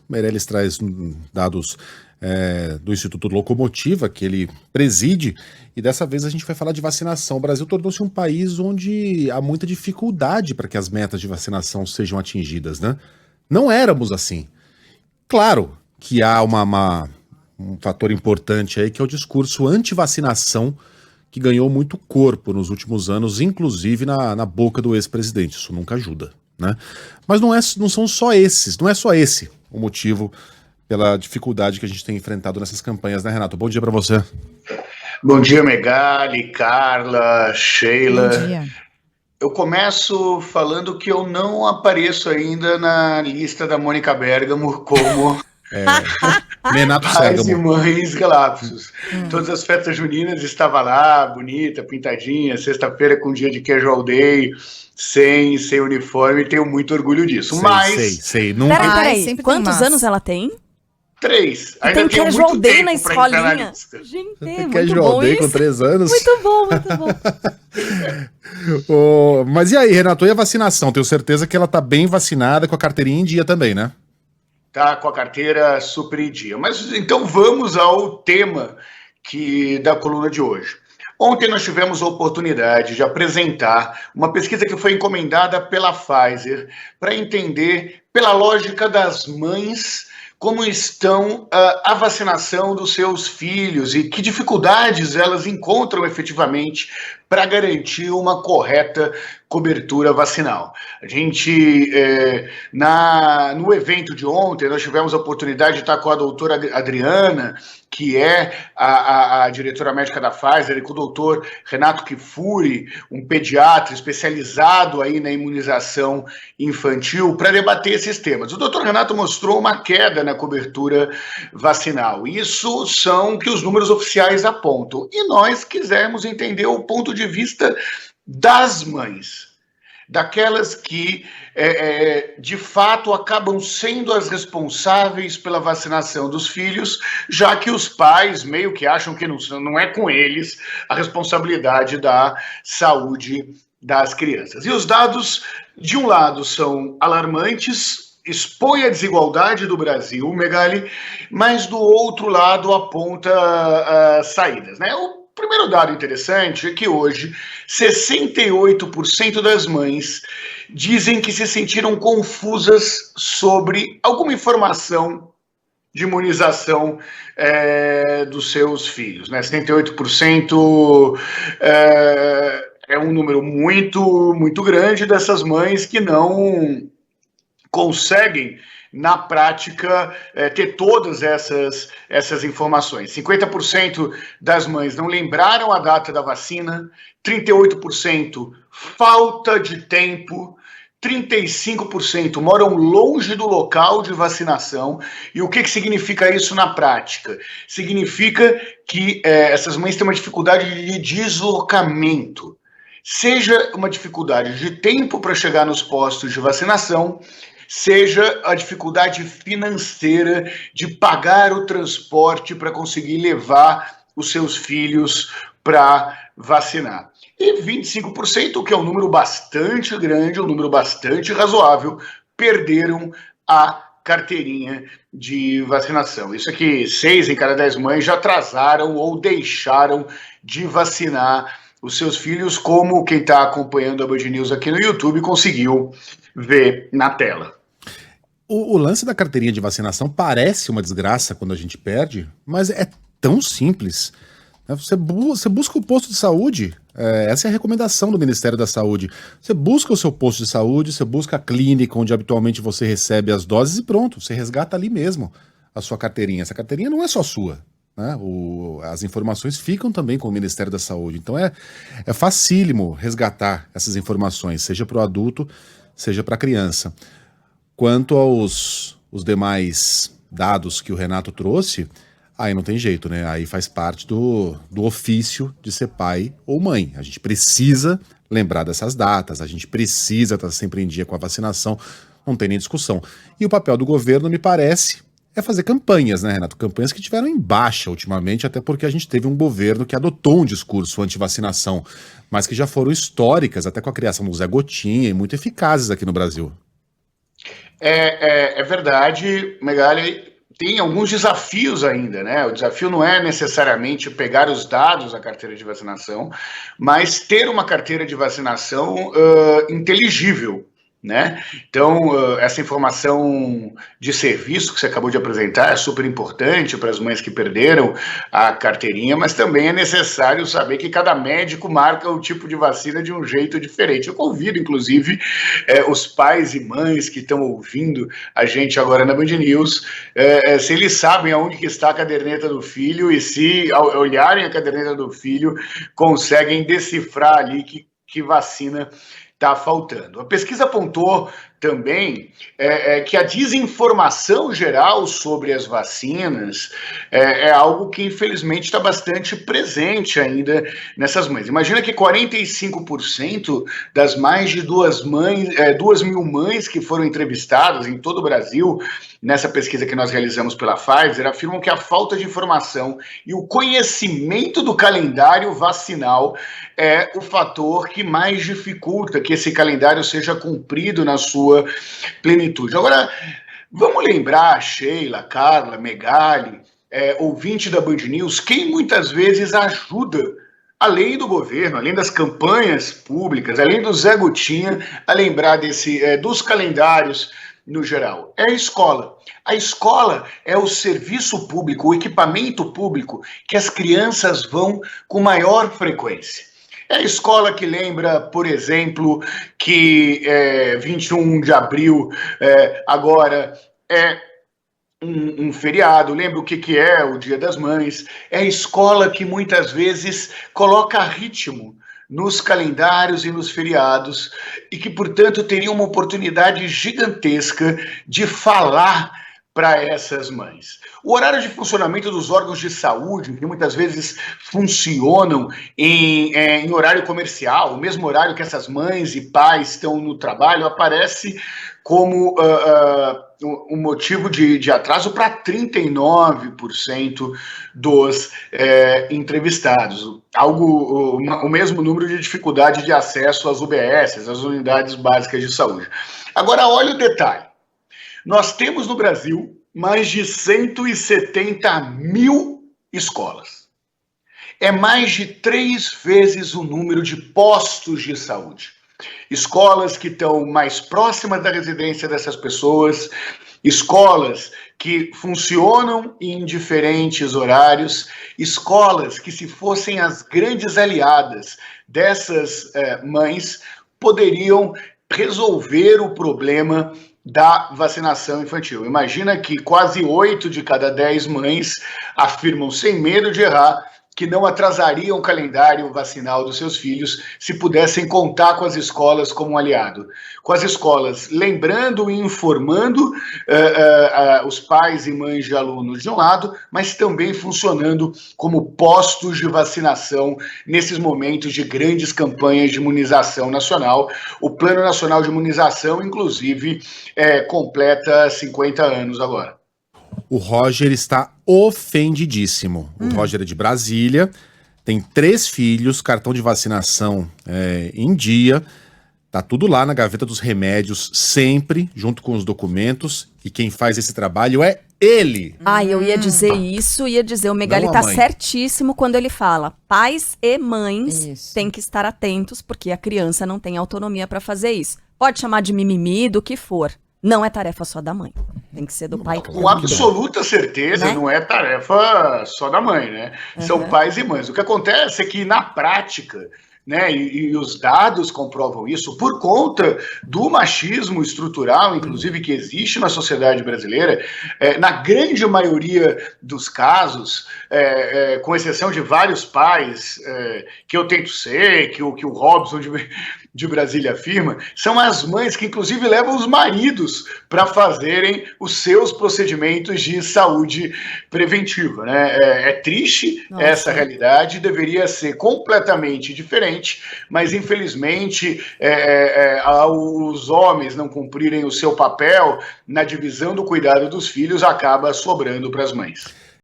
Meirelles traz dados do Instituto Locomotiva, que ele preside, e dessa vez a gente vai falar de vacinação. O Brasil tornou-se um país onde há muita dificuldade para que as metas de vacinação sejam atingidas, né? Não éramos assim. Claro que há um fator importante aí, que é o discurso anti-vacinação, que ganhou muito corpo nos últimos anos, inclusive na boca do ex-presidente. Isso nunca ajuda, né? Mas não é só esse o motivo pela dificuldade que a gente tem enfrentado nessas campanhas, né, Renato? Bom dia para você. Bom dia, Megali, Carla, Sheila. Bom dia. Eu começo falando que eu não apareço ainda na lista da Mônica Bergamo como Renato pais e Bergamo. mães relapsos. Todas as festas juninas estava lá, bonita, pintadinha, sexta-feira com dia de queijo all day, sem uniforme, tenho muito orgulho disso. Sei. Nunca... Peraí, Quantos anos ela tem? 3. Tem Ainda tenho casual muito day tempo na para entrar na escolinha. lista. Gente, Quer muito João bom Day isso. com 3 anos? Muito bom. Mas e aí, Renato, e a vacinação? Tenho certeza que ela tá bem vacinada, com a carteirinha em dia também, né? Tá com a carteira super em dia. Mas então vamos ao tema da coluna de hoje. Ontem nós tivemos a oportunidade de apresentar uma pesquisa que foi encomendada pela Pfizer para entender, pela lógica das mães, como estão a vacinação dos seus filhos e que dificuldades elas encontram efetivamente para garantir uma correta cobertura vacinal. A gente, no evento de ontem, nós tivemos a oportunidade de estar com a doutora Adriana, que é a diretora médica da Pfizer, e com o doutor Renato Kifuri, um pediatra especializado aí na imunização infantil, para debater esses temas. O doutor Renato mostrou uma queda na cobertura vacinal. Isso são que os números oficiais apontam. E nós quisemos entender o ponto de vista das mães, daquelas que, de fato, acabam sendo as responsáveis pela vacinação dos filhos, já que os pais meio que acham que não é com eles a responsabilidade da saúde das crianças. E os dados, de um lado, são alarmantes, expõe a desigualdade do Brasil, Megali, mas do outro lado aponta saídas, né? O primeiro dado interessante é que hoje 68% das mães dizem que se sentiram confusas sobre alguma informação de imunização dos seus filhos, né? 78% é um número muito, muito grande dessas mães que não conseguem, na prática, ter todas essas informações. 50% das mães não lembraram a data da vacina, 38% falta de tempo, 35% moram longe do local de vacinação. E o que significa isso na prática? Significa que essas mães têm uma dificuldade de deslocamento, seja uma dificuldade de tempo para chegar nos postos de vacinação, seja a dificuldade financeira de pagar o transporte para conseguir levar os seus filhos para vacinar. E 25%, que é um número bastante grande, um número bastante razoável, perderam a carteirinha de vacinação. Isso aqui, 6 em cada 10 mães já atrasaram ou deixaram de vacinar os seus filhos, como quem está acompanhando a Band News aqui no YouTube conseguiu ver na tela. O lance da carteirinha de vacinação parece uma desgraça quando a gente perde, mas é tão simples. Você busca o posto de saúde, essa é a recomendação do Ministério da Saúde. Você busca o seu posto de saúde, você busca a clínica onde habitualmente você recebe as doses e pronto, você resgata ali mesmo a sua carteirinha. Essa carteirinha não é só sua, né? As informações ficam também com o Ministério da Saúde. Então é facílimo resgatar essas informações, seja para o adulto, seja para a criança. Quanto aos demais dados que o Renato trouxe, aí não tem jeito, né? Aí faz parte do ofício de ser pai ou mãe. A gente precisa lembrar dessas datas, a gente precisa estar sempre em dia com a vacinação, não tem nem discussão. E o papel do governo, me parece, é fazer campanhas, né, Renato? Campanhas que tiveram em baixa ultimamente, até porque a gente teve um governo que adotou um discurso anti-vacinação, mas que já foram históricas, até com a criação do Zé Gotinha, e muito eficazes aqui no Brasil. É verdade, Megali. Tem alguns desafios ainda, né? O desafio não é necessariamente pegar os dados da carteira de vacinação, mas ter uma carteira de vacinação inteligível, né? Então, essa informação de serviço que você acabou de apresentar é super importante para as mães que perderam a carteirinha, mas também é necessário saber que cada médico marca o tipo de vacina de um jeito diferente. Eu convido, inclusive, os pais e mães que estão ouvindo a gente agora na Band News, se eles sabem aonde que está a caderneta do filho e se, ao olharem a caderneta do filho, conseguem decifrar ali que vacina está faltando. A pesquisa apontou também que a desinformação geral sobre as vacinas é algo que, infelizmente, está bastante presente ainda nessas mães. Imagina que 45% das mais de 2 mil mães que foram entrevistadas em todo o Brasil, nessa pesquisa que nós realizamos pela Pfizer, afirmam que a falta de informação e o conhecimento do calendário vacinal é o fator que mais dificulta que esse calendário seja cumprido na sua plenitude. Agora, vamos lembrar, Sheila, Carla, Megali, ouvinte da Band News, quem muitas vezes ajuda, além do governo, além das campanhas públicas, além do Zé Gotinha, a lembrar dos calendários no geral. É a escola. A escola é o serviço público, o equipamento público que as crianças vão com maior frequência. É a escola que lembra, por exemplo, que 21 de abril agora é um feriado, lembra o que é o Dia das Mães. É a escola que muitas vezes coloca ritmo nos calendários e nos feriados e que, portanto, teria uma oportunidade gigantesca de falar para essas mães. O horário de funcionamento dos órgãos de saúde, que muitas vezes funcionam em horário comercial, o mesmo horário que essas mães e pais estão no trabalho, aparece como um motivo de atraso para 39% dos entrevistados. O mesmo número de dificuldade de acesso às UBSs, às unidades básicas de saúde. Agora, olha o detalhe. Nós temos no Brasil mais de 170 mil escolas. É mais de 3 vezes o número de postos de saúde. Escolas que estão mais próximas da residência dessas pessoas, escolas que funcionam em diferentes horários, escolas que, se fossem as grandes aliadas dessas mães, poderiam resolver o problema da vacinação infantil. Imagina que quase 8 de cada 10 mães afirmam, sem medo de errar, que não atrasariam o calendário vacinal dos seus filhos se pudessem contar com as escolas como um aliado. Com as escolas lembrando e informando os pais e mães de alunos de um lado, mas também funcionando como postos de vacinação nesses momentos de grandes campanhas de imunização nacional. O Plano Nacional de Imunização, inclusive, completa 50 anos agora. O Roger está ofendidíssimo. O Roger é de Brasília, tem 3 filhos, cartão de vacinação em dia, tá tudo lá na gaveta dos remédios, sempre, junto com os documentos, e quem faz esse trabalho é ele. Eu ia dizer isso, o Megali tá certíssimo quando ele fala, pais e mães têm que estar atentos, porque a criança não tem autonomia para fazer isso. Pode chamar de mimimi, do que for. Não é tarefa só da mãe. Tem que ser do pai. Com absoluta certeza, né? Não é tarefa só da mãe, né? São pais e mães. O que acontece é que, na prática, né, e os dados comprovam isso, por conta do machismo estrutural, inclusive, que existe na sociedade brasileira, na grande maioria dos casos, com exceção de vários pais, que eu tento ser, que o Robson de Brasília afirma, são as mães que, inclusive, levam os maridos para fazerem os seus procedimentos de saúde preventiva, né? É triste essa realidade, deveria ser completamente diferente, mas, infelizmente, os homens não cumprirem o seu papel na divisão do cuidado dos filhos, acaba sobrando para as mães.